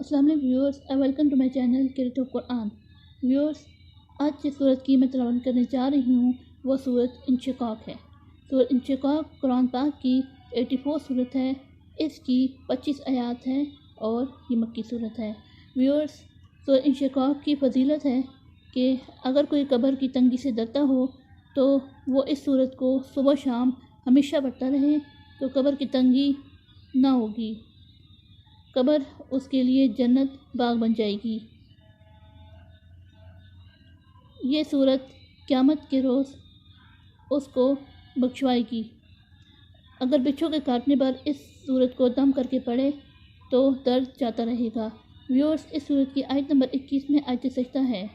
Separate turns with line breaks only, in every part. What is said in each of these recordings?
السلام علیکم viewers, welcome to my channel Qurratul Quran. Viewers, آج جس سورت کی میں تلاوت کرنے جا رہی ہوں وہ سورت انشقاق ہے۔ سورت انشقاق قرآن پاک کی 84 سورت ہے۔ اس کی 25 آیات ہیں اور یہ مکی سورت ہے۔ ویورس، سورت انشقاق کی فضیلت ہے کہ اگر کوئی قبر کی تنگی سے ڈرتا ہو تو وہ اس سورت کو صبح شام ہمیشہ پڑھتا رہے تو قبر کی تنگی نہ ہوگی، قبر اس کے لیے جنت باغ بن جائے گی۔ یہ سورت قیامت کے روز اس کو بخشوائے گی۔ اگر بچھو کے کاٹنے پر اس سورت کو دم کر کے پڑھے تو درد جاتا رہے گا۔ ویورس، اس سورت کی آیت نمبر 21 میں آیت سجدہ ہے۔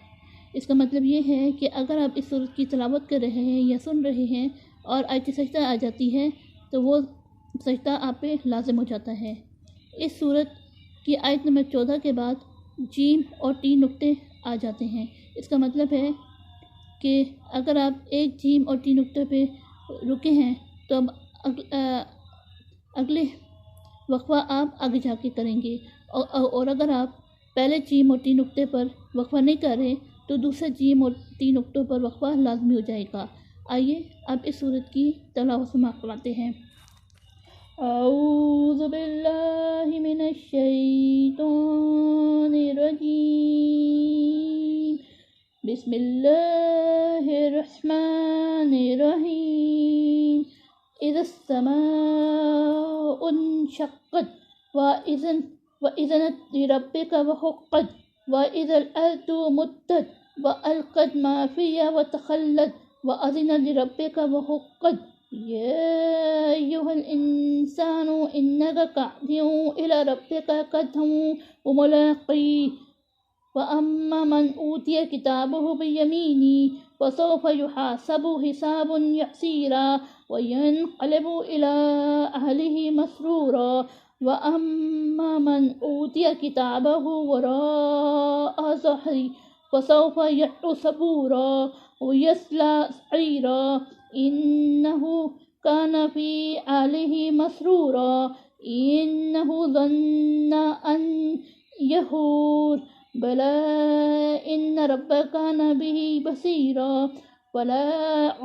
اس کا مطلب یہ ہے کہ اگر آپ اس سورت کی تلاوت کر رہے ہیں یا سن رہے ہیں اور آیت سجدہ آ جاتی ہے تو وہ سجدہ آپ پہ لازم ہو جاتا ہے۔ اس سورت کی آیت نمبر 14 کے بعد جیم اور 3 نقطے آ جاتے ہیں۔ اس کا مطلب ہے کہ اگر آپ ایک جیم اور 3 نقطے پہ رکے ہیں تو اب اگلے وقفہ آپ آگے جا کے کریں گے، اور اگر آپ پہلے جیم اور 3 نقطے پر وقفہ نہیں کر رہے تو دوسرے جیم اور 3 نقطوں پر وقفہ لازمی ہو جائے گا۔ آئیے اب اس سورت کی تلاوت سماعت ہیں۔ اعوذ باللہ من الشیطان الرجیم، بسم اللہ الرحمن الرحیم۔ اذا السماء انشقت وإذنت لربك وحقت وإذا الأرض مدت وألقت ما فيها وتخلت وأذنت لربك وحقت يا أيها الإنسان إنك كادح إلى ربك كدحا وملاقيه وأما من أوتي كتابه بيمينه فسوف يحاسب حسابا يسيرا وينقلب إلى أهله مسرورا وأما من أوتي كتابه وراء ظهره فسوف يدعو ثبورا ويصلى سعيرا إنه كان في أهله مسرورا إنه ظن أن يحور بلى إن ربك كان به بصيرا ولا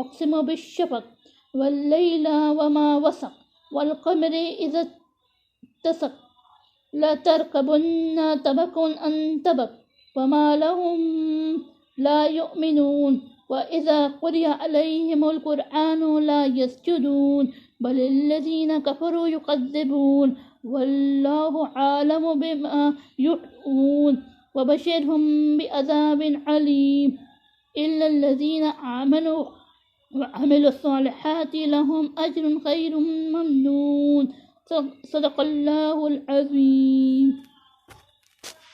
أقسم بالشفق والليل وما وسق والقمر إذا اتسق لتركبن طبقا عن طبق وما لهم لا يؤمنون وإذا قرئ عليهم القرآن لا يسجدون بل الذين كفروا يكذبون والله عالم بما يوعون وبشرهم بعذاب عليم إلا الذين آمنوا وعملوا الصالحات لهم أجر غير ممنون۔ صدق اللہ العظیم۔